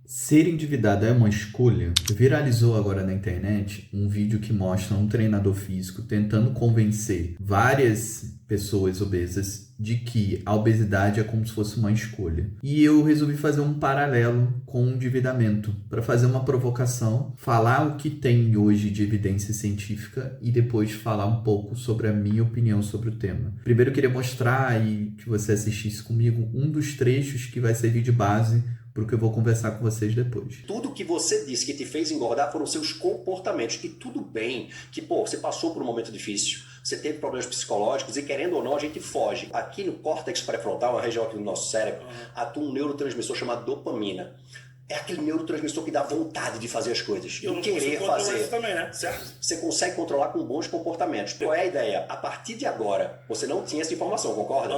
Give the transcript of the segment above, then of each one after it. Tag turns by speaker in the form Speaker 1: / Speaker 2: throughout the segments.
Speaker 1: Ser endividado é uma escolha? Viralizou agora na internet um vídeo que mostra um treinador físico tentando convencer várias pessoas obesas de que a obesidade é como se fosse uma escolha. E eu resolvi fazer um paralelo com o endividamento, para fazer uma provocação, falar o que tem hoje de evidência científica e depois falar um pouco sobre a minha opinião sobre o tema. Primeiro eu queria mostrar e que você assistisse comigo um dos trechos que vai servir de base para o que eu vou conversar com vocês depois.
Speaker 2: Tudo que você disse que te fez engordar foram seus comportamentos. E tudo bem que, você passou por um momento difícil, você teve problemas psicológicos e, querendo ou não, a gente foge. Aqui no córtex pré-frontal, uma região aqui do nosso cérebro, atua um neurotransmissor chamado dopamina. É aquele neurotransmissor que dá vontade de fazer as coisas.
Speaker 3: Eu
Speaker 2: de querer fazer.
Speaker 3: Isso também, né? Certo?
Speaker 2: Você consegue controlar com bons comportamentos. Qual é a ideia? A partir de agora, você não tinha essa informação, concorda?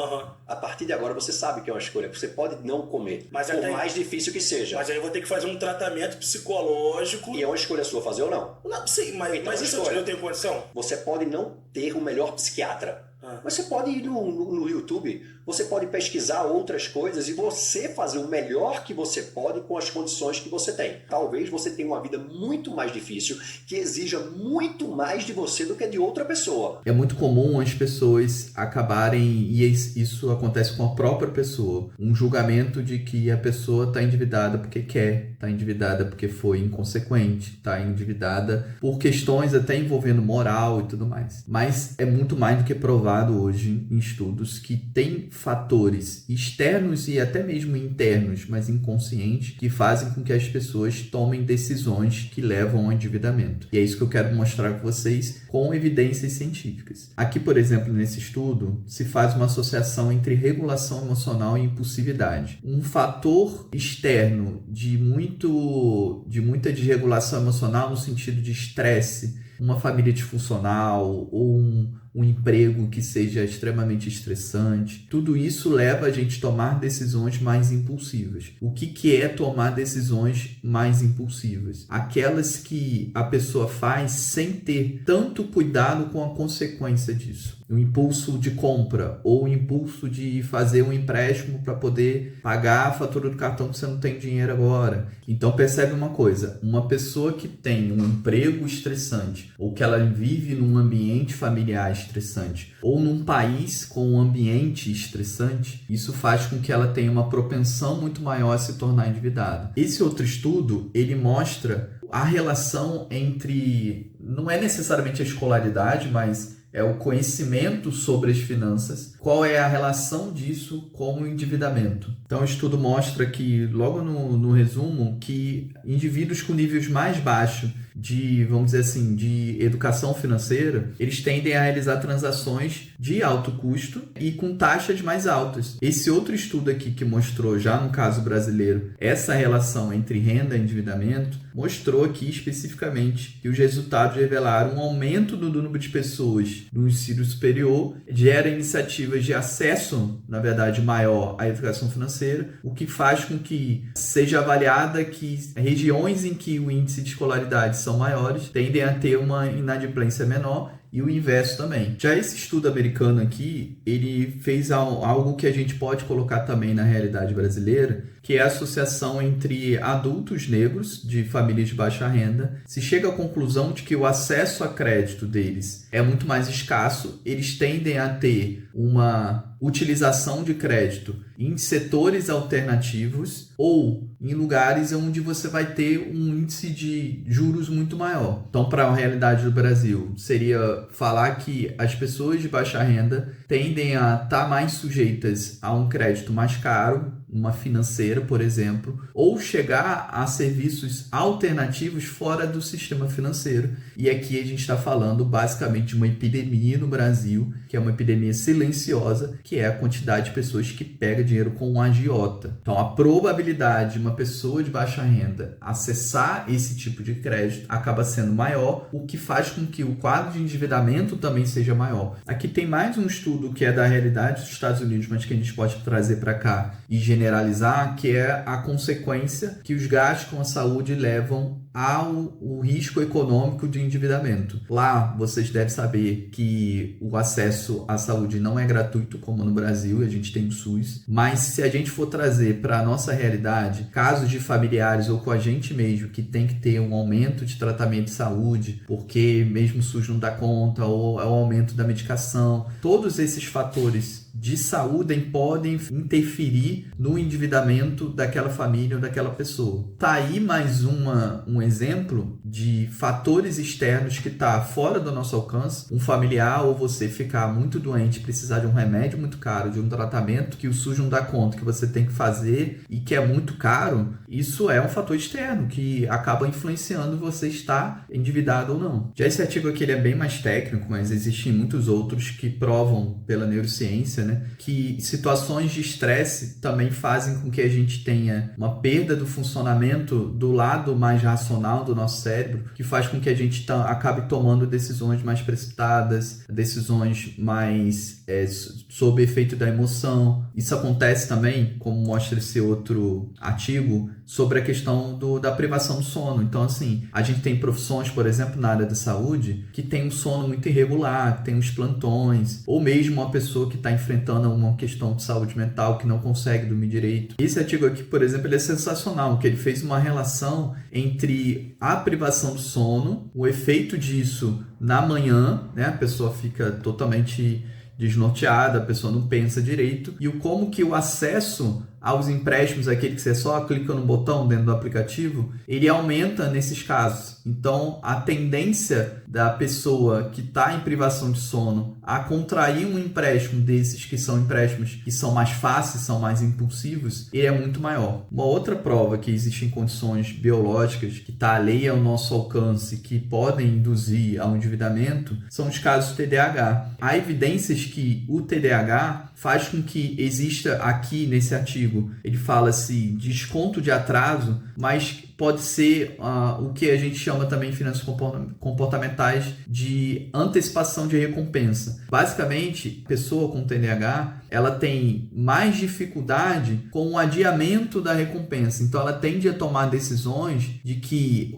Speaker 2: A partir de agora você sabe que é uma escolha. Você pode não comer,
Speaker 3: mas
Speaker 2: por mais difícil que seja.
Speaker 3: Mas aí eu vou ter que fazer um tratamento psicológico.
Speaker 2: E é uma escolha sua fazer ou não?
Speaker 3: Não, sim, mas,
Speaker 2: então,
Speaker 3: mas isso eu tenho condição?
Speaker 2: Você pode não ter o melhor psiquiatra. Mas você pode ir no YouTube, você pode pesquisar outras coisas e você fazer o melhor que você pode com as condições que você tem. Talvez você tenha uma vida muito mais difícil, que exija muito mais de você do que de outra pessoa.
Speaker 1: É muito comum as pessoas acabarem, e isso acontece com a própria pessoa, um julgamento de que a pessoa está endividada porque quer, está endividada porque foi inconsequente, está endividada por questões até envolvendo moral e tudo mais. Mas é muito mais do que provado hoje em estudos que tem fatores externos e até mesmo internos, mas inconscientes, que fazem com que as pessoas tomem decisões que levam ao endividamento. E é isso que eu quero mostrar com vocês com evidências científicas. Aqui, por exemplo, nesse estudo, se faz uma associação entre regulação emocional e impulsividade. Um fator externo de muita desregulação emocional no sentido de estresse, uma família disfuncional ou um emprego que seja extremamente estressante. Tudo isso leva a gente a tomar decisões mais impulsivas. O que é tomar decisões mais impulsivas? Aquelas que a pessoa faz sem ter tanto cuidado com a consequência disso. O impulso de compra ou o impulso de fazer um empréstimo para poder pagar a fatura do cartão que você não tem dinheiro agora. Então percebe uma coisa, uma pessoa que tem um emprego estressante ou que ela vive num ambiente familiar estressante ou num país com um ambiente estressante, isso faz com que ela tenha uma propensão muito maior a se tornar endividada. Esse outro estudo, ele mostra a relação entre, não é necessariamente a escolaridade, mas é o conhecimento sobre as finanças, qual é a relação disso com o endividamento. Então o estudo mostra que, logo no resumo, que indivíduos com níveis mais baixos de, vamos dizer assim, de educação financeira, eles tendem a realizar transações de alto custo e com taxas mais altas. Esse outro estudo aqui que mostrou, já no caso brasileiro, essa relação entre renda e endividamento, mostrou aqui especificamente que os resultados revelaram um aumento do número de pessoas no ensino superior, gera iniciativas de acesso, na verdade, maior à educação financeira, o que faz com que seja avaliada que regiões em que o índice de escolaridade são maiores tendem a ter uma inadimplência menor e o inverso também. Já esse estudo americano aqui, ele fez algo que a gente pode colocar também na realidade brasileira, que é a associação entre adultos negros de famílias de baixa renda. Se chega à conclusão de que o acesso a crédito deles é muito mais escasso, eles tendem a ter uma utilização de crédito em setores alternativos ou em lugares onde você vai ter um índice de juros muito maior. Então, para a realidade do Brasil, seria falar que as pessoas de baixa renda tendem a estar mais sujeitas a um crédito mais caro, uma financeira, por exemplo, ou chegar a serviços alternativos fora do sistema financeiro. E aqui a gente está falando basicamente de uma epidemia no Brasil, que é uma epidemia silenciosa, que é a quantidade de pessoas que pega dinheiro com um agiota. Então, a probabilidade de uma pessoa de baixa renda acessar esse tipo de crédito acaba sendo maior, o que faz com que o quadro de endividamento também seja maior. Aqui tem mais um estudo que é da realidade dos Estados Unidos, mas que a gente pode trazer para cá e generalizar, que é a consequência que os gastos com a saúde levam ao risco econômico de endividamento. Lá, vocês devem saber que o acesso à saúde não é gratuito, como no Brasil, a gente tem o SUS, mas se a gente for trazer para a nossa realidade, casos de familiares ou com a gente mesmo, que tem que ter um aumento de tratamento de saúde, porque mesmo o SUS não dá conta, ou é o aumento da medicação, todos esses fatores de saúde podem interferir no endividamento daquela família ou daquela pessoa. Tá aí mais um exemplo de fatores externos que está fora do nosso alcance. Um familiar ou você ficar muito doente, precisar de um remédio muito caro, de um tratamento que o SUS não dá conta, que você tem que fazer e que é muito caro, isso é um fator externo que acaba influenciando você estar endividado ou não. Já esse artigo aqui ele é bem mais técnico, mas existem muitos outros que provam pela neurociência, que situações de estresse também fazem com que a gente tenha uma perda do funcionamento do lado mais racional do nosso cérebro, que faz com que a gente acabe tomando decisões mais precipitadas, decisões mais sob efeito da emoção. Isso acontece também, como mostra esse outro artigo, sobre a questão da privação do sono. Então, assim, a gente tem profissões, por exemplo, na área da saúde, que tem um sono muito irregular, tem uns plantões, ou mesmo uma pessoa que está enfrentando uma questão de saúde mental que não consegue dormir direito. Esse artigo aqui, por exemplo, ele é sensacional, porque ele fez uma relação entre a privação do sono, o efeito disso na manhã, a pessoa fica totalmente desnorteada, a pessoa não pensa direito, e como que o acesso aos empréstimos, aquele que você só clica no botão dentro do aplicativo, ele aumenta nesses casos. Então, a tendência da pessoa que está em privação de sono a contrair um empréstimo desses que são empréstimos que são mais fáceis, são mais impulsivos, ele é muito maior. Uma outra prova que existem condições biológicas que está alheia ao nosso alcance, que podem induzir ao endividamento, são os casos do TDAH. Há evidências que o TDAH faz com que exista aqui nesse artigo, ele fala-se desconto de atraso, mas pode ser o que a gente chama também em finanças comportamentais de antecipação de recompensa. Basicamente, a pessoa com TDAH, ela tem mais dificuldade com o adiamento da recompensa. Então, ela tende a tomar decisões de que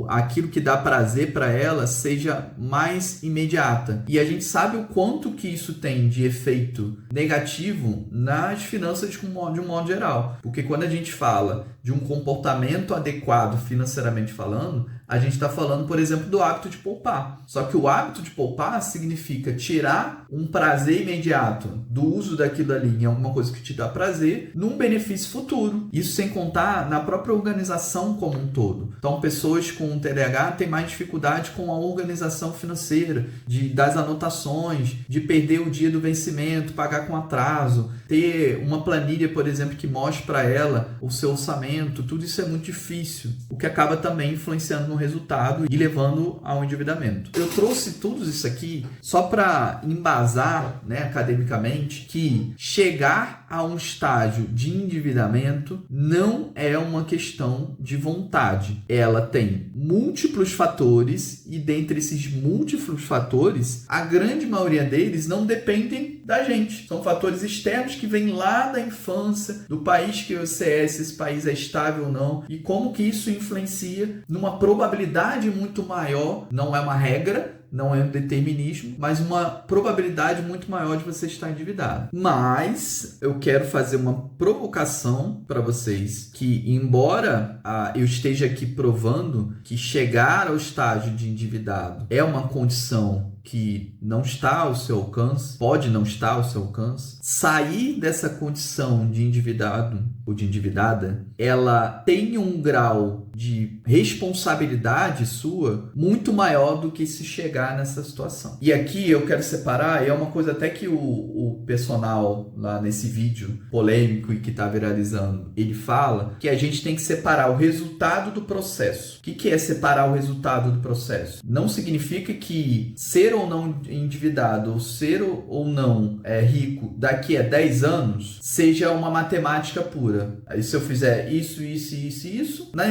Speaker 1: aquilo que dá prazer para ela seja mais imediata. E a gente sabe o quanto que isso tem de efeito negativo nas finanças de um modo geral. Porque quando a gente fala de um comportamento adequado financeiramente falando, a gente está falando, por exemplo, do hábito de poupar. Só que o hábito de poupar significa tirar um prazer imediato do uso daquilo ali em alguma coisa que te dá prazer num benefício futuro. Isso sem contar na própria organização como um todo. Então, pessoas com TDAH têm mais dificuldade com a organização financeira, das anotações, de perder o dia do vencimento, pagar com atraso, ter uma planilha, por exemplo, que mostre para ela o seu orçamento. Tudo isso é muito difícil, o que acaba também influenciando no resultado e levando ao endividamento. Eu trouxe tudo isso aqui só para embasar, academicamente, que chegar a um estágio de endividamento não é uma questão de vontade. Ela tem múltiplos fatores e dentre esses múltiplos fatores, a grande maioria deles não dependem da gente. São fatores externos que vêm lá da infância, do país que você é, se esse país é estável ou não, e como que isso influencia numa probabilidade muito maior, não é uma regra, não é um determinismo, mas uma probabilidade muito maior de você estar endividado. Mas eu quero fazer uma provocação para vocês que, embora eu esteja aqui provando que chegar ao estágio de endividado é uma condição que não está ao seu alcance, pode não estar ao seu alcance, sair dessa condição de endividado ou de endividada, ela tem um grau de responsabilidade sua muito maior do que se chegar nessa situação. E aqui eu quero separar, e é uma coisa até que o personal lá nesse vídeo polêmico e que está viralizando, ele fala que a gente tem que separar o resultado do processo. O que é separar o resultado do processo? Não significa que ser ou não endividado, ou ser ou não rico daqui a 10 anos, seja uma matemática pura. Aí se eu fizer isso,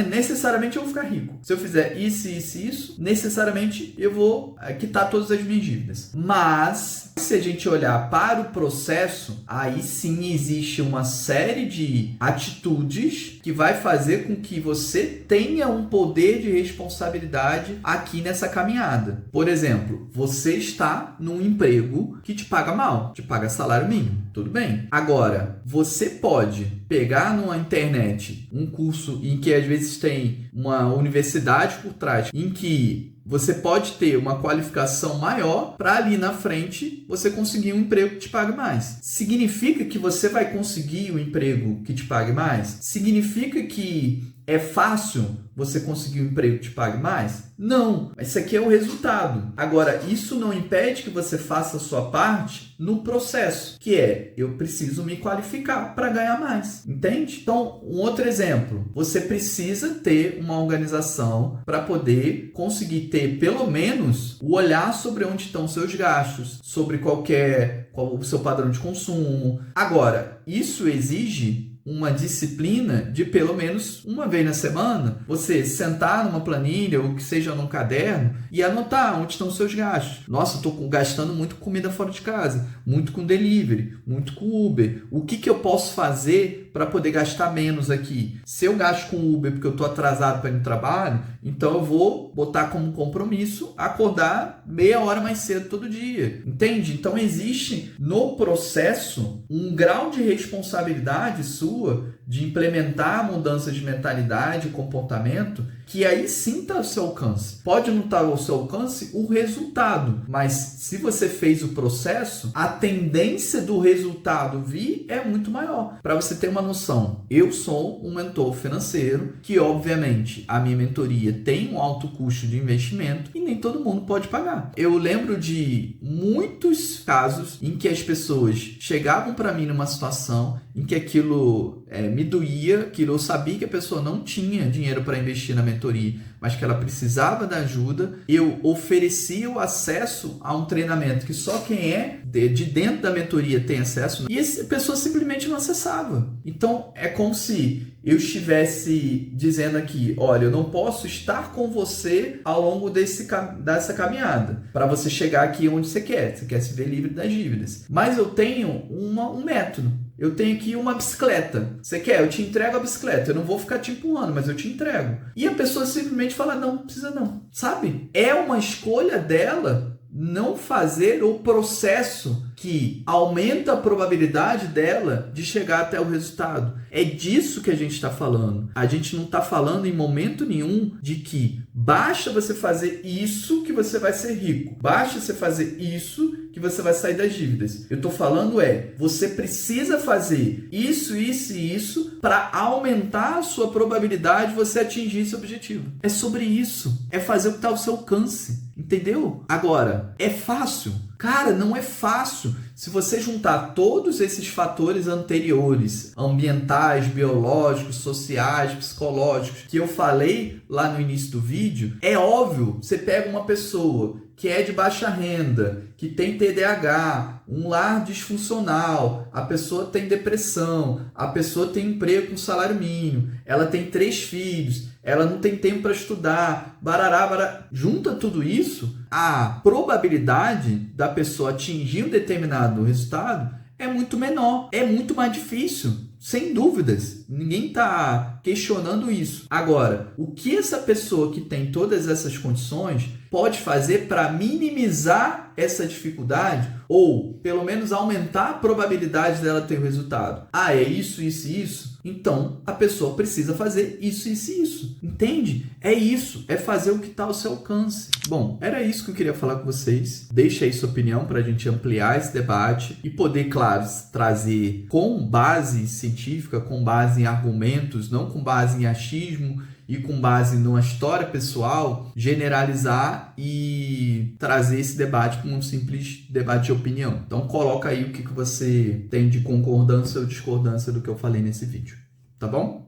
Speaker 1: necessariamente eu vou ficar rico. Se eu fizer isso, necessariamente eu vou quitar todas as minhas dívidas. Mas, se a gente olhar para o processo, aí sim existe uma série de atitudes que vai fazer com que você tenha um poder de responsabilidade aqui nessa caminhada. Por exemplo, você está num emprego que te paga mal, te paga salário mínimo, tudo bem. Agora, você pode pegar numa internet um curso em que às vezes tem uma universidade por trás, em que você pode ter uma qualificação maior para ali na frente você conseguir um emprego que te pague mais. Significa que você vai conseguir um emprego que te pague mais? Significa que é fácil você conseguir um emprego que te pague mais? Não, mas isso aqui é o resultado. Agora, isso não impede que você faça a sua parte no processo, que é, eu preciso me qualificar para ganhar mais, entende? Então, um outro exemplo, você precisa ter uma organização para poder conseguir ter, pelo menos, o olhar sobre onde estão seus gastos, sobre qual o seu padrão de consumo. Agora, isso exige uma disciplina de pelo menos uma vez na semana, você sentar numa planilha ou que seja num caderno e anotar onde estão os seus gastos. Nossa, estou gastando muito com comida fora de casa, muito com delivery, muito com Uber. O que eu posso fazer para poder gastar menos aqui? Se eu gasto com Uber porque eu estou atrasado para ir no trabalho, então eu vou botar como compromisso acordar meia hora mais cedo todo dia. Entende? Então existe no processo um grau de responsabilidade sua de implementar mudanças de mentalidade e comportamento que aí sim está ao seu alcance. Pode não estar ao seu alcance o resultado, mas se você fez o processo, a tendência do resultado vir é muito maior. Para você ter uma noção, eu sou um mentor financeiro que, obviamente, a minha mentoria tem um alto custo de investimento e nem todo mundo pode pagar. Eu lembro de muitos casos em que as pessoas chegavam para mim numa situação em que aquilo me doía, que eu sabia que a pessoa não tinha dinheiro para investir na mentoria, mas que ela precisava da ajuda. Eu oferecia o acesso a um treinamento que só quem é de dentro da mentoria tem acesso, e a pessoa simplesmente não acessava. Então é como se eu estivesse dizendo aqui, olha, eu não posso estar com você ao longo dessa caminhada, para você chegar aqui onde você quer se ver livre das dívidas. Mas eu tenho um método. Eu tenho aqui uma bicicleta. Você quer? Eu te entrego a bicicleta. Eu não vou ficar te empurrando, mas eu te entrego. E a pessoa simplesmente fala, não precisa não. Sabe? É uma escolha dela não fazer o processo que aumenta a probabilidade dela de chegar até o resultado. É disso que a gente está falando. A gente não está falando em momento nenhum de que basta você fazer isso que você vai ser rico. Basta você fazer isso que você vai sair das dívidas. Eu estou falando você precisa fazer isso e isso para aumentar a sua probabilidade de você atingir esse objetivo. É sobre isso. É fazer o que está ao seu alcance. Entendeu? Agora, é fácil? Cara, não é fácil. Se você juntar todos esses fatores anteriores, ambientais, biológicos, sociais, psicológicos, que eu falei lá no início do vídeo, é óbvio, você pega uma pessoa que é de baixa renda, que tem TDAH, um lar disfuncional, a pessoa tem depressão, a pessoa tem emprego com salário mínimo, ela tem 3 filhos, ela não tem tempo para estudar, barará. Junta tudo isso, a probabilidade da pessoa atingir um determinado resultado é muito menor, é muito mais difícil, sem dúvidas. Ninguém está questionando isso. Agora, o que essa pessoa que tem todas essas condições pode fazer para minimizar essa dificuldade ou, pelo menos, aumentar a probabilidade dela ter o resultado? É isso, isso e isso? Então, a pessoa precisa fazer isso, isso e isso. Entende? É isso. É fazer o que está ao seu alcance. Bom, era isso que eu queria falar com vocês. Deixa aí sua opinião para a gente ampliar esse debate e poder, claro, trazer com base científica, com base em argumentos, não com base em achismo e com base numa história pessoal, generalizar e trazer esse debate como um simples debate de opinião. Então coloca aí o que você tem de concordância ou discordância do que eu falei nesse vídeo, tá bom?